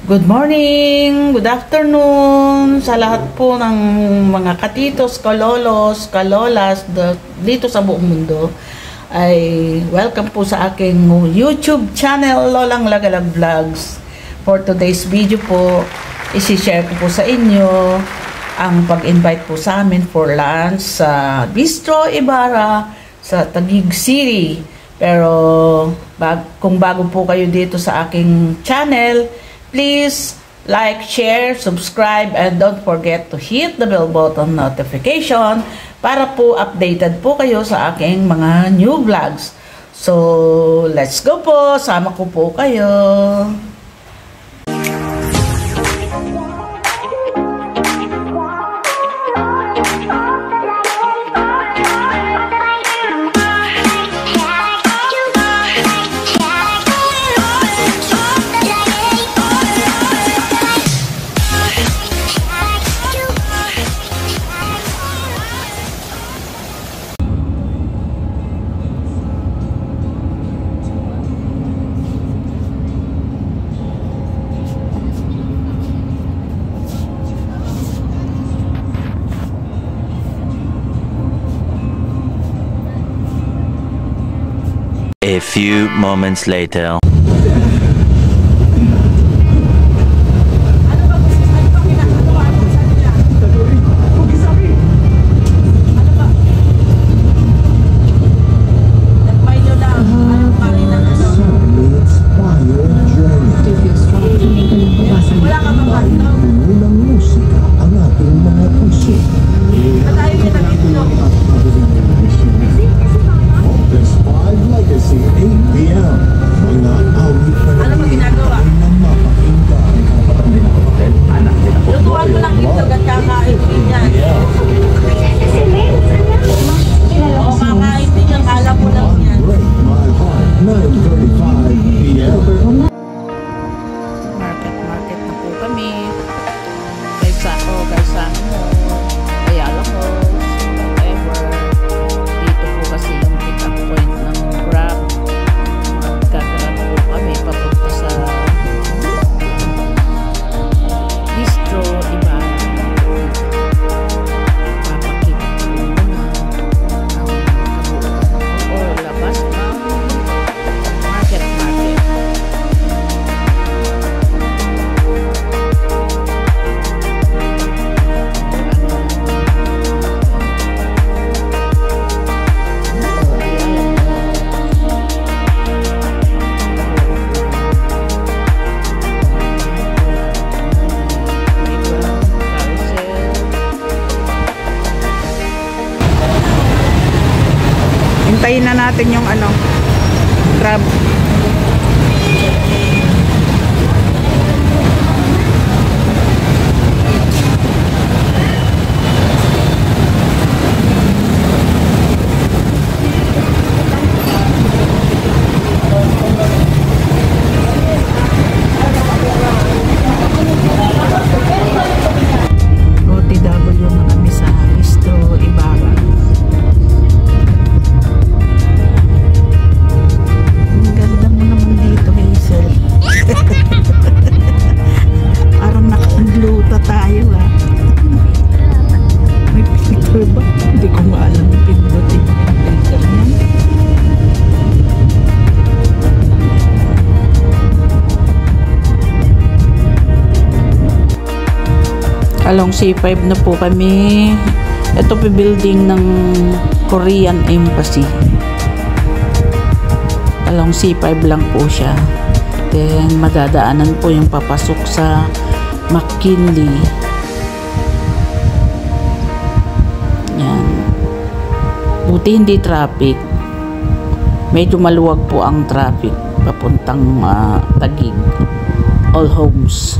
Good morning, good afternoon sa lahat po ng mga katitos, kalolos, kalolas dito sa buong mundo. Ay welcome po sa aking YouTube channel, Lolang Lagalag Vlogs. For today's video po, isi-share ko po sa inyo ang pag-invite po sa amin for lunch sa Bistro Ibarra sa Taguig City. Pero kung bago po kayo dito sa aking channel, please like, share, subscribe, and don't forget to hit the bell button notification para po updated po kayo sa aking mga new vlogs. So, let's go po! Sama ko po kayo! A few moments later. Hintayin na natin yung crab. Along C5 na po kami. Ito po building ng Korean Embassy. Along C5 lang po siya. Then madadaanan po yung papasok sa McKinley. Yan. Buti hindi traffic. Medyo maluwag po ang traffic papuntang Taguig. All homes.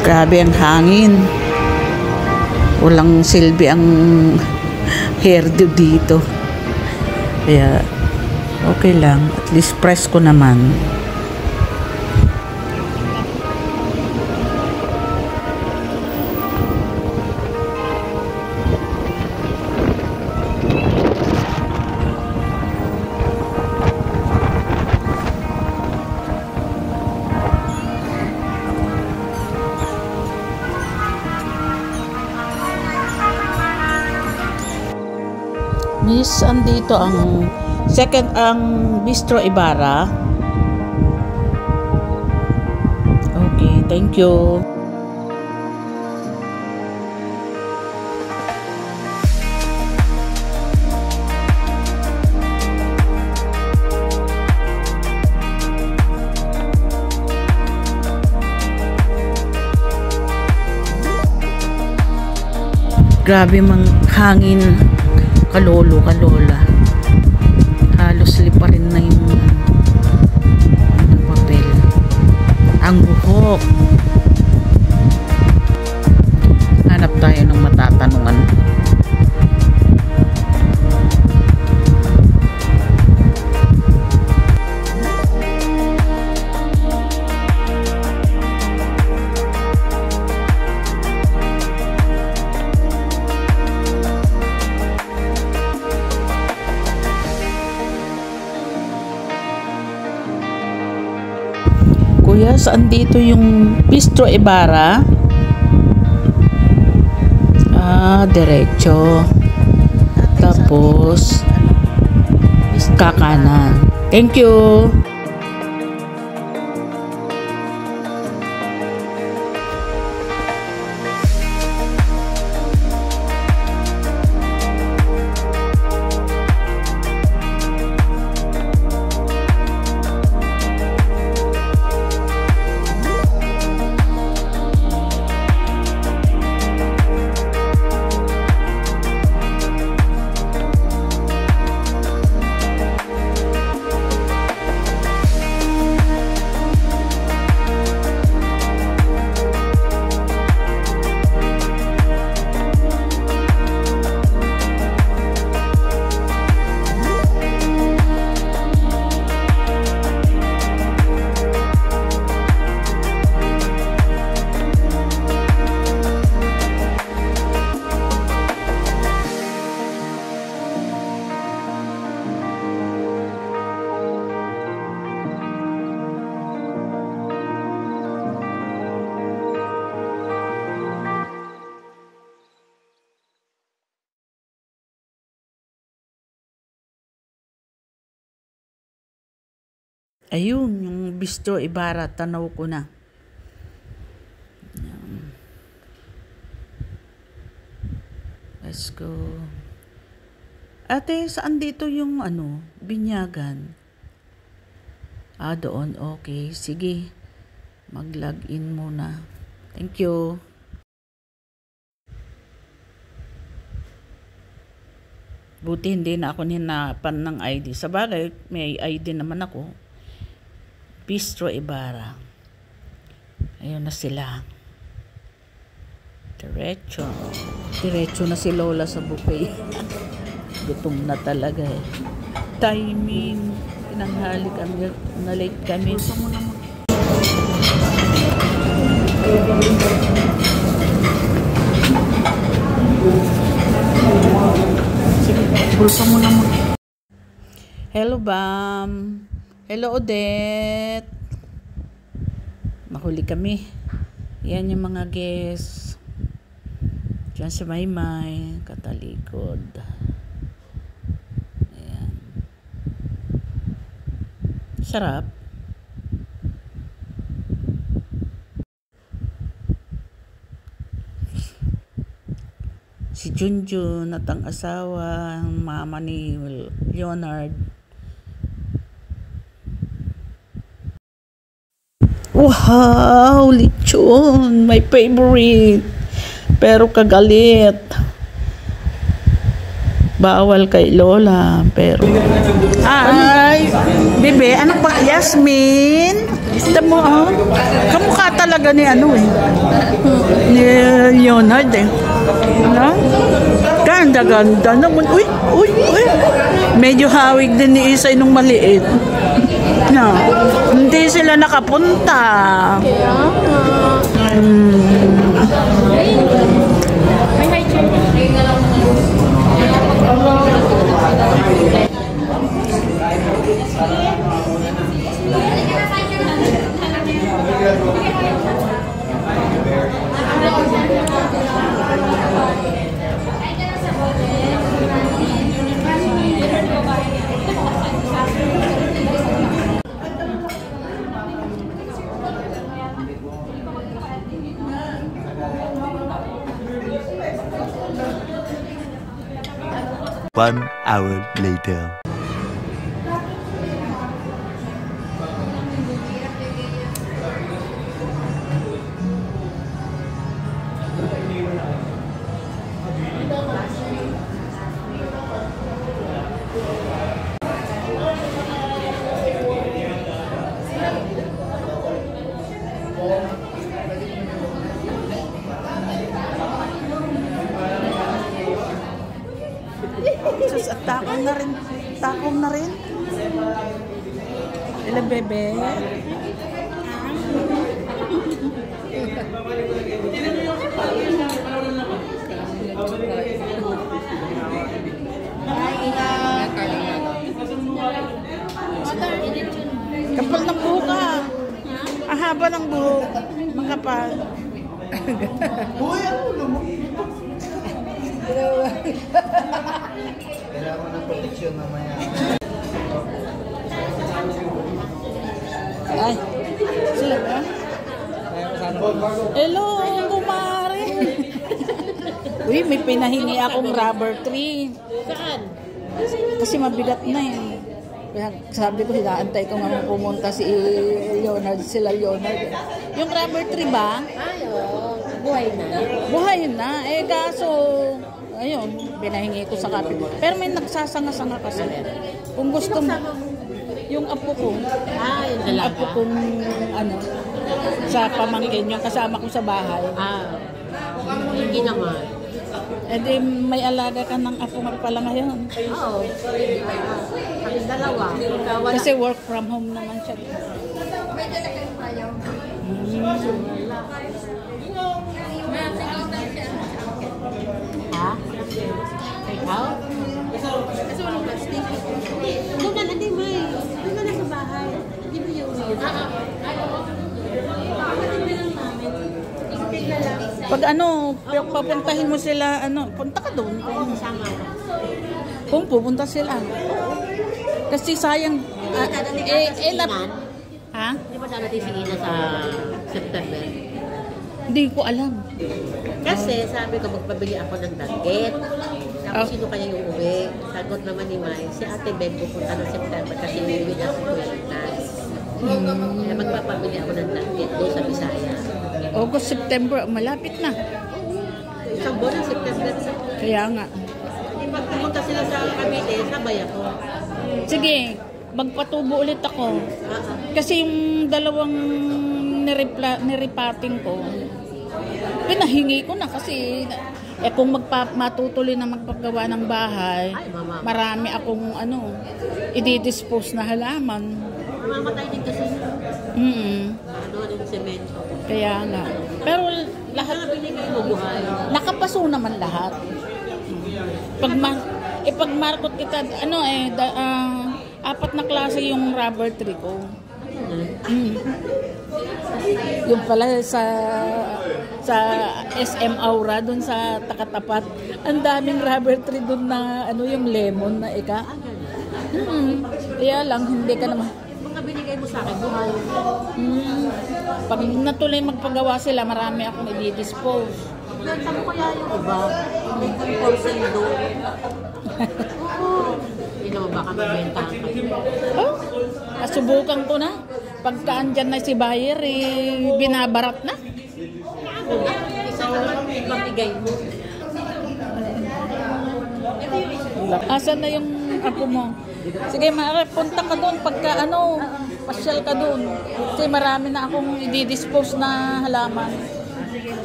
Grabe ang hangin. Walang silbi ang hairdo dito. Kaya okay lang. At least press ko naman. Miss, andito ang second ang Bistro Ibarra. Okay, thank you. Grabe mang hangin. Kalolo, kalola. Halos liparin na yung papel. Ang buhok. Hanap tayo ng matatanungan. Kuya, saan dito yung Bistro Ibarra? Diretso. Tapos kakanan. Thank you. Ayun, yung Bistro Ibarra, tanaw ko na. Let's go. Ate, saan dito yung binyagan? Doon. Okay, sige. Mag-login muna. Thank you. Buti hindi na ako hinapan ng ID. Sa bagay, may ID naman ako. Bistro Ibarra. Ayun na sila. Diretso. Diretso na si Lola sa buffet. Gutom na talaga eh. Timing. Tinanghali kami. Na-late kami. Sige, bulsa mo naman. Hello, Bam. Hello, Odette. Mahuli kami. Yan yung mga guests. Diyan si Maymay. Katalikod. Ayan. Sarap. Si Junjun at ang asawa, ang mama ni Leonard. Wow, lechon, my favorite. Pero kagalit. Bawal kay Lola, pero ay, bebe, anak ba? Yasmin? Gusto mo, kamukha talaga ni ano eh. Ni Leonard eh. No? Ganda naman. Uy. Medyo hawig din ni Isay nung maliit. No. Hindi sila nakapunta. One hour later. Sus, at takong na rin. Ila bebe. Kapal ng buhok ka. Ahaba ng buhok. Makapal. Kailangan ng proteksyon mamaya. Ay, sila ba? Hello, kumare. Uy, may pinahingi akong rubber tree. Saan? Kasi mabigat na eh. Kaya sabi ko, hinaantay ko nga pumunta si Leonard, sila Leonard. Yung rubber tree ba? Ay, oo. Buhay na. Buhay na. Eh, kaso, ayun, pinahingi ko sa kapit. Pero may nagsasanga-sanga kasi. Kung gusto mo, yung apo ko, yung apo kong, ano, sa pamangkin, yung kasama ko sa bahay. Hindi naman. Eh di, may alaga ka ng apo nga pala ngayon. Oo. Kami dalawa. Kasi work from home naman siya. Ha? Ikaw? Kasi walang plastic. Doon na natin, May. Doon na sa bahay. Hindi mo yung uwi. Pag ano, papuntahin mo sila, ano, punta ka doon. Kung pupunta sila. Kasi sayang, ha? Hindi ba sana natin sige na sa September? Hindi ko alam. Kasi sabi ko magpabili ako ng danggit. Tapos sino kaya yung uwi? Sagot naman ni May, si Ate Ben pupunta ng September kasi uwi na si Kuya Inas. Kaya magpapabili ako ng danggit doon sa Bisaya. August, September, malapit na. Isang buwan ng September. Kaya nga. Pag pumunta sila sa Cavite, sabay ako. Sige, magpatubo ulit ako. Kasi yung dalawang niripating ko, pinahingi ko na kasi kung matutuloy na magpagawa ng bahay, marami akong ano, i-dispose na halaman. Mamatay din kasi. Ano yung semento. Kaya nga. Pero lahat binigay mo buhay. Nakapaso naman lahat. Pag markot kita, ano apat na klase yung rubber tree ko. Yung pala sa SM Aura doon sa Takatapat, ang daming rubber tree doon na ano yung lemon na ika. Kaya lang hindi ka naman Mga binigay mo sa akin buhay. pag natuloy magpagawa sila, marami akong i-dispose. Benta mo kaya yung iba. May conforcing doon. Oo. Hindi naman baka magbenta kayo. Nasubukan ko na. Pagka andyan na si buyer, binabarat na. Isa naman magbigay mo. Asan na yung apo mo? Sige, punta ka doon pagka pasyal ka doon. Kasi marami na akong i-dispose na halaman.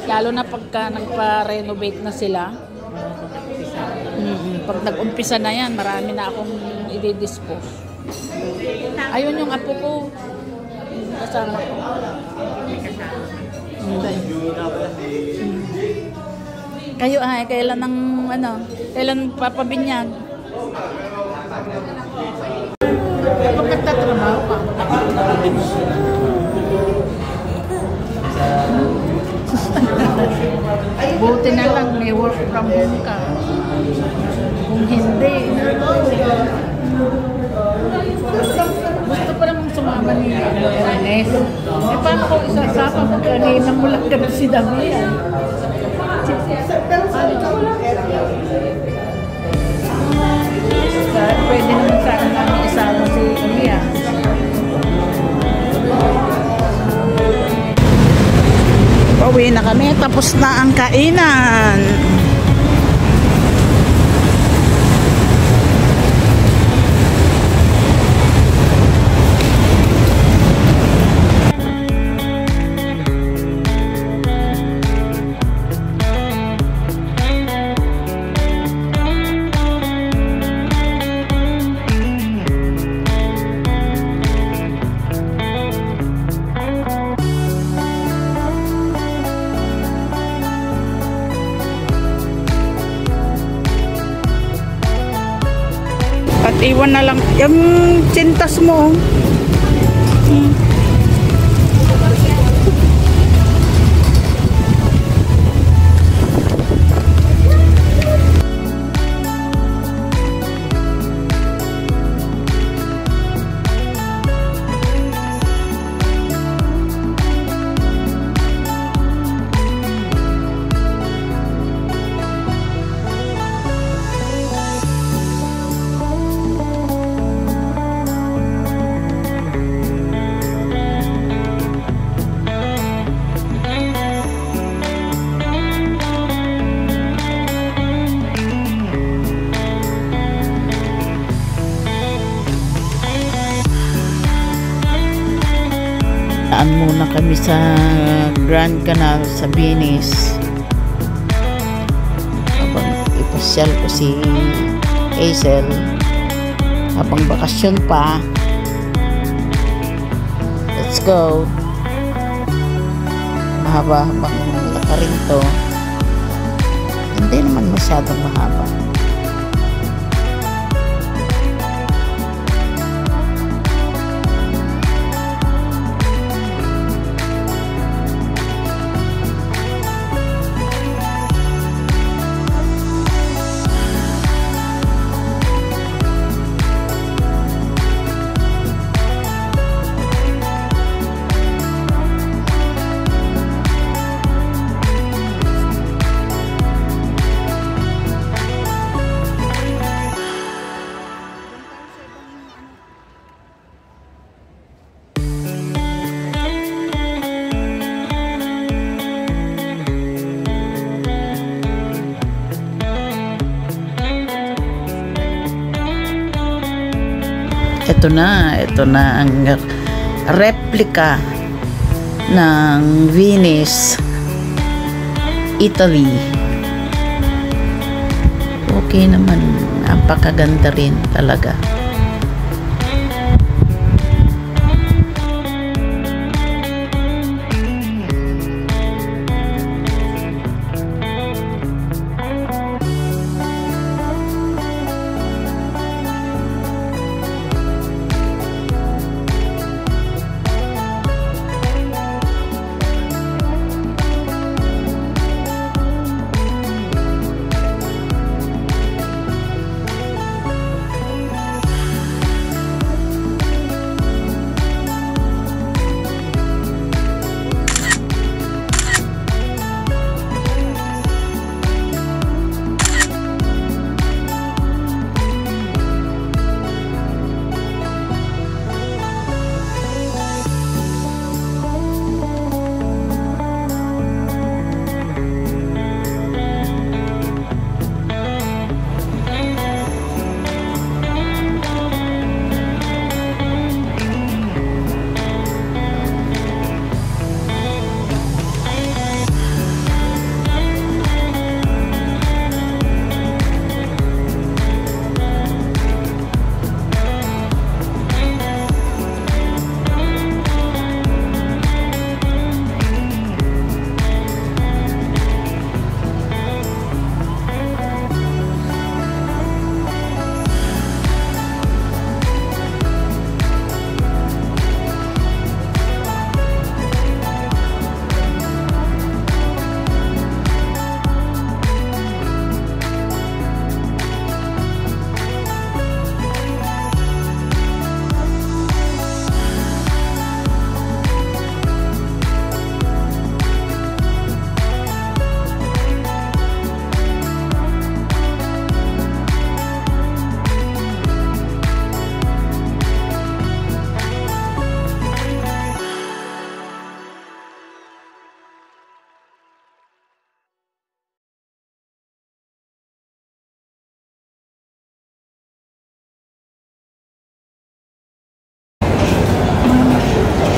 Lalo na pagka nagpa-renovate na sila. Pag nag-umpisa na yan, marami na akong i-dispose. Ayun yung apo ko. Kasama ko. Kayo ay, kailan ng kailan papabinyag? Kapag nagtatrabaho ka. Buti na lang may work from home ka. Kung hindi, gusto pa namang sumama ni Ernest. Eh, paano kung isasama mo kanina mo lang ganun si Damian? Pwede naman sa akin namin isama si Iya. Pauwi na kami, tapos na ang kainan. At iwan na lang yung tsintas mo. Daan muna kami sa Grand Canal sa Venice. Habang ipasyal ko si Hazel. Habang bakasyon pa. Let's go. Mahaba-habang lakarin to. Hindi naman masyadong mahaba. Ito na ang replica ng Venice, Italy. Okay naman, napakaganda rin talaga.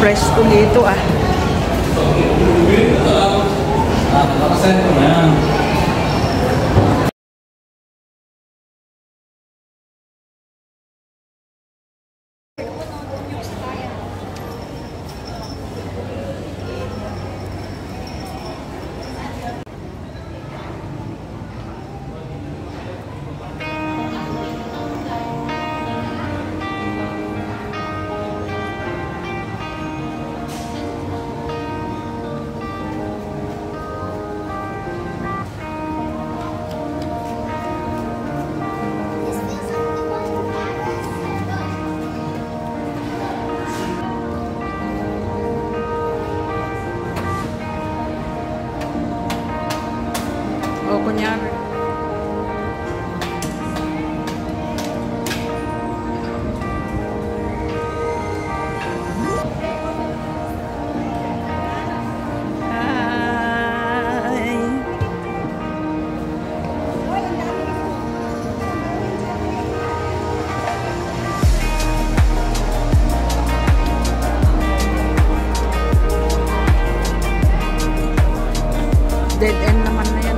presko dito ah. O kunyari. Dead end naman na